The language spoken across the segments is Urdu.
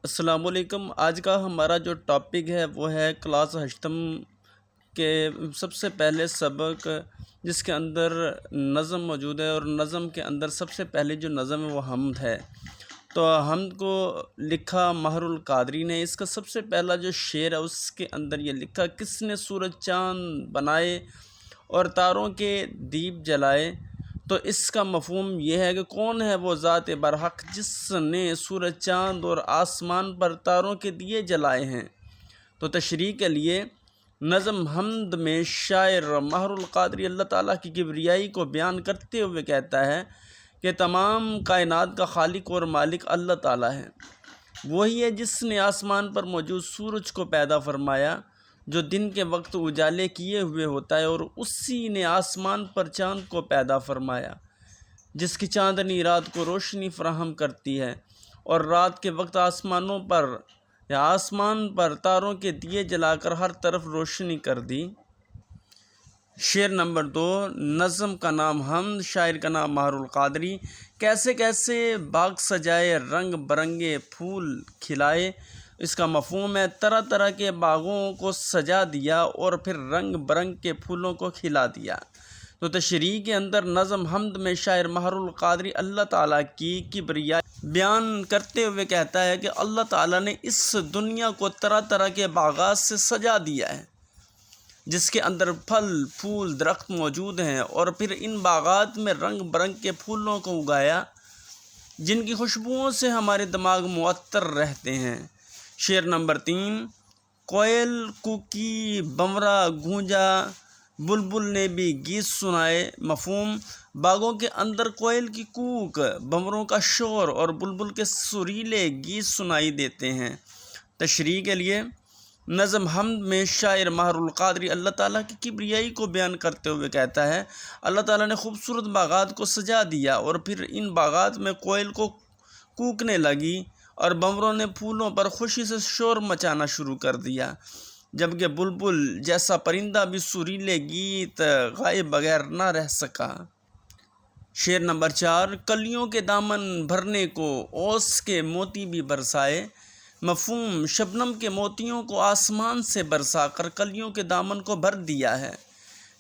السلام علیکم۔ آج کا ہمارا جو ٹاپک ہے وہ ہے کلاس ہشتم کے سب سے پہلے سبق، جس کے اندر نظم موجود ہے، اور نظم کے اندر سب سے پہلے جو نظم ہے وہ حمد ہے۔ تو حمد کو لکھا ماہر القادری نے۔ اس کا سب سے پہلا جو شعر ہے اس کے اندر یہ لکھا: کس نے سورج چاند بنائے اور تاروں کے دیپ جلائے؟ تو اس کا مفہوم یہ ہے کہ کون ہے وہ ذات برحق جس نے سورج چاند اور آسمان پر تاروں کے دیے جلائے ہیں۔ تو تشریح کے لیے نظم حمد میں شاعر ماہر القادری اللہ تعالیٰ کی کبریائی کو بیان کرتے ہوئے کہتا ہے کہ تمام کائنات کا خالق اور مالک اللہ تعالیٰ ہے۔ وہی ہے جس نے آسمان پر موجود سورج کو پیدا فرمایا جو دن کے وقت اجالے کیے ہوئے ہوتا ہے، اور اسی نے آسمان پر چاند کو پیدا فرمایا جس کی چاندنی رات کو روشنی فراہم کرتی ہے، اور رات کے وقت آسمان پر تاروں کے دیے جلا کر ہر طرف روشنی کر دی۔ شعر نمبر 2، نظم کا نام حمد، شاعر کا نام ماہر القادری۔ کیسے کیسے باغ سجائے، رنگ برنگے پھول کھلائے۔ اس کا مفہوم ہے طرح طرح کے باغوں کو سجا دیا اور پھر رنگ برنگ کے پھولوں کو کھلا دیا۔ تو تشریح کے اندر نظم حمد میں شاعر ماہر القادری اللہ تعالیٰ کی کبریائی بیان کرتے ہوئے کہتا ہے کہ اللہ تعالیٰ نے اس دنیا کو طرح طرح کے باغات سے سجا دیا ہے، جس کے اندر پھل پھول درخت موجود ہیں، اور پھر ان باغات میں رنگ برنگ کے پھولوں کو اگایا جن کی خوشبوؤں سے ہمارے دماغ معطر رہتے ہیں۔ شعر نمبر 3، کوئل کوکی، بمرا گونجا، بلبل نے بھی گیت سنائے۔ مفہوم: باغوں کے اندر کوئل کی کوک، بمروں کا شور اور بلبل کے سریلے گیت سنائی دیتے ہیں۔ تشریح کے لیے نظم حمد میں شاعر ماہر القادری اللہ تعالیٰ کی کبریائی کو بیان کرتے ہوئے کہتا ہے اللہ تعالیٰ نے خوبصورت باغات کو سجا دیا، اور پھر ان باغات میں کوئل کو کوکنے لگی اور بمروں نے پھولوں پر خوشی سے شور مچانا شروع کر دیا، جبکہ بلبل جیسا پرندہ بھی سریلے گیت گائے بغیر نہ رہ سکا۔ شعر نمبر 4، کلیوں کے دامن بھرنے کو اوس کے موتی بھی برسائے۔ مفہوم: شبنم کے موتیوں کو آسمان سے برسا کر کلیوں کے دامن کو بھر دیا ہے۔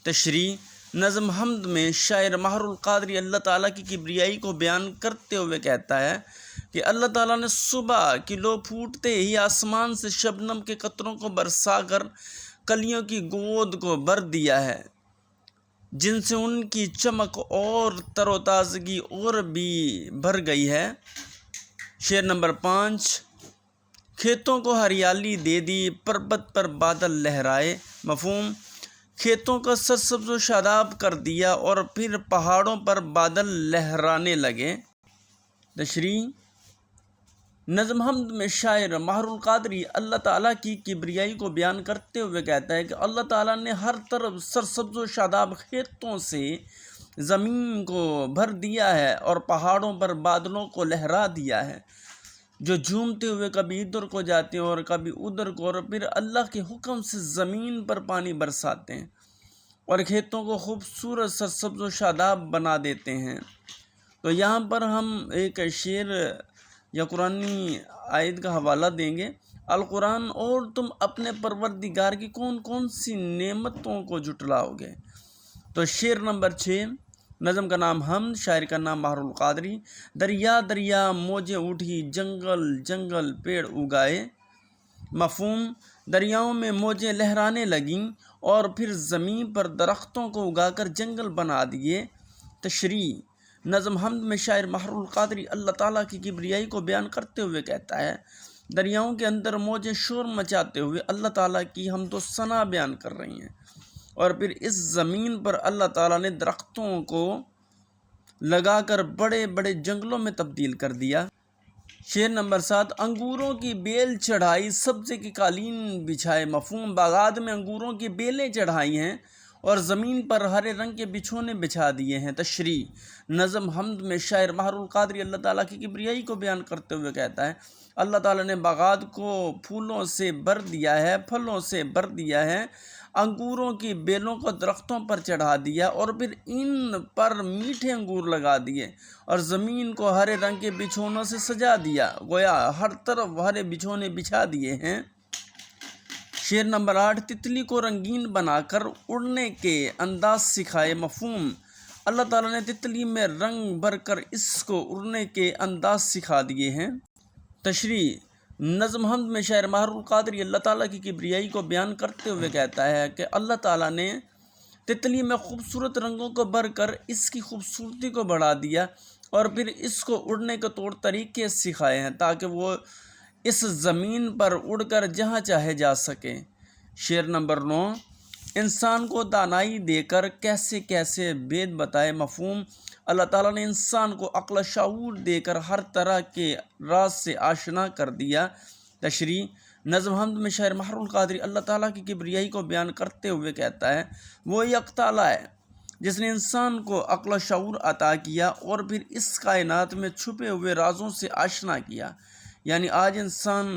تشریح: نظم حمد میں شاعر ماہر القادری اللہ تعالیٰ کی کبریائی کو بیان کرتے ہوئے کہتا ہے کہ اللہ تعالیٰ نے صبح کی لو پھوٹتے ہی آسمان سے شبنم کے قطروں کو برسا کر کلیوں کی گود کو بھر دیا ہے، جن سے ان کی چمک اور تر و تازگی اور بھی بڑھ گئی ہے۔ شعر نمبر 5، کھیتوں کو ہریالی دے دی، پربت پر بادل لہرائے۔ مفہوم: کھیتوں کا سرسبز و شاداب کر دیا اور پھر پہاڑوں پر بادل لہرانے لگے۔ تشریح: نظم حمد میں شاعر ماہر القادری اللہ تعالیٰ کی کبریائی کو بیان کرتے ہوئے کہتا ہے کہ اللہ تعالیٰ نے ہر طرف سرسبز و شاداب کھیتوں سے زمین کو بھر دیا ہے اور پہاڑوں پر بادلوں کو لہرا دیا ہے، جو جھومتے ہوئے کبھی ادھر کو جاتے ہیں اور کبھی ادھر کو، اور پھر اللہ کے حکم سے زمین پر پانی برساتے ہیں اور کھیتوں کو خوبصورت سرسبز و شاداب بنا دیتے ہیں۔ تو یہاں پر ہم ایک شعر یا قرآنی آیت کا حوالہ دیں گے: القرآن، اور تم اپنے پروردگار کی کون کون سی نعمتوں کو جھٹلاؤ گے؟ تو شعر نمبر 6، نظم کا نام حمد، شاعر کا نام ماہر القادری۔ دریا دریا موجیں اٹھی، جنگل جنگل پیڑ اگائے۔ مفہوم: دریاؤں میں موجیں لہرانے لگیں اور پھر زمین پر درختوں کو اگا کر جنگل بنا دیے۔ تشریح: نظم حمد میں شاعر ماہر القادری اللہ تعالیٰ کی کبریائی کو بیان کرتے ہوئے کہتا ہے دریاؤں کے اندر موجیں شور مچاتے ہوئے اللہ تعالیٰ کی حمد و ثنا بیان کر رہی ہیں، اور پھر اس زمین پر اللہ تعالیٰ نے درختوں کو لگا کر بڑے بڑے جنگلوں میں تبدیل کر دیا۔ شعر نمبر 7، انگوروں کی بیل چڑھائی، سبزے کی قالین بچھائے۔ مفہوم: باغات میں انگوروں کی بیلیں چڑھائی ہیں اور زمین پر ہرے رنگ کے بچھونے بچھا دیے ہیں۔ تشریح نظم حمد میں شاعر ماہر القادری اللہ تعالیٰ کی کبریائی کو بیان کرتے ہوئے کہتا ہے، اللہ تعالیٰ نے باغات کو پھولوں سے بھر دیا ہے، پھلوں سے بھر دیا ہے، انگوروں کی بیلوں کو درختوں پر چڑھا دیا اور پھر ان پر میٹھے انگور لگا دیے، اور زمین کو ہرے رنگ کے بچھونوں سے سجا دیا، گویا ہر طرف ہرے بچھونے بچھا دیے ہیں۔ شعر نمبر 8، تتلی کو رنگین بنا کر اڑنے کے انداز سکھائے۔ مفہوم، اللہ تعالیٰ نے تتلی میں رنگ بھر کر اس کو اڑنے کے انداز سکھا دیے ہیں۔ تشریح نظم حمد میں شاعر ماہر القادری اللہ تعالیٰ کی کبریائی کو بیان کرتے ہوئے کہتا ہے کہ اللہ تعالیٰ نے تتلی میں خوبصورت رنگوں کو بھر کر اس کی خوبصورتی کو بڑھا دیا اور پھر اس کو اڑنے کے طور طریقے سکھائے ہیں تاکہ وہ اس زمین پر اڑ کر جہاں چاہے جا سکے۔ شعر نمبر 9، انسان کو دانائی دے کر کیسے کیسے بید بتائے۔ مفہوم، اللہ تعالیٰ نے انسان کو عقل و شعور دے کر ہر طرح کے راز سے آشنا کر دیا۔ تشریح نظم حمد میں شاعر ماہر القادری اللہ تعالیٰ کی کبریائی کو بیان کرتے ہوئے کہتا ہے، وہ یک تعالیٰ ہے جس نے انسان کو عقل و شعور عطا کیا اور پھر اس کائنات میں چھپے ہوئے رازوں سے آشنا کیا۔ یعنی آج انسان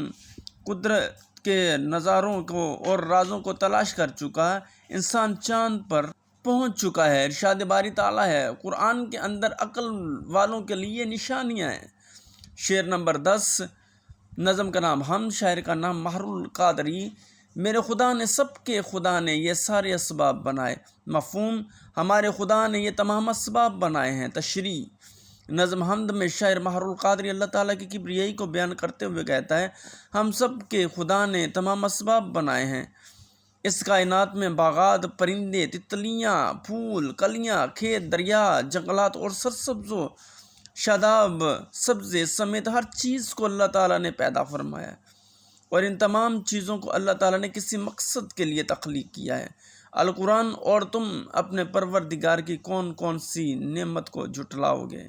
قدرت کے نظاروں کو اور رازوں کو تلاش کر چکا، انسان چاند پر پہنچ چکا ہے۔ ارشاد باری تعالیٰ ہے، قرآن کے اندر عقل والوں کے لیے نشانیاں ہیں۔ شعر نمبر 10، نظم کا نام حمد، شاعر کا نام ماہر القادری۔ میرے خدا نے، سب کے خدا نے یہ سارے اسباب بنائے۔ مفہوم، ہمارے خدا نے یہ تمام اسباب بنائے ہیں۔ تشریح نظم حمد میں شاعر ماہر القادری اللہ تعالیٰ کی کبریائی کو بیان کرتے ہوئے کہتا ہے، ہم سب کے خدا نے تمام اسباب بنائے ہیں۔ اس کائنات میں باغات، پرندے، تتلیاں، پھول، کلیاں، کھیت، دریا، جنگلات اور سرسبز و شاداب سبزے سمیت ہر چیز کو اللہ تعالیٰ نے پیدا فرمایا، اور ان تمام چیزوں کو اللہ تعالیٰ نے کسی مقصد کے لیے تخلیق کیا ہے۔ القرآن، اور تم اپنے پروردگار کی کون کون سی نعمت کو جھٹلاؤ گے؟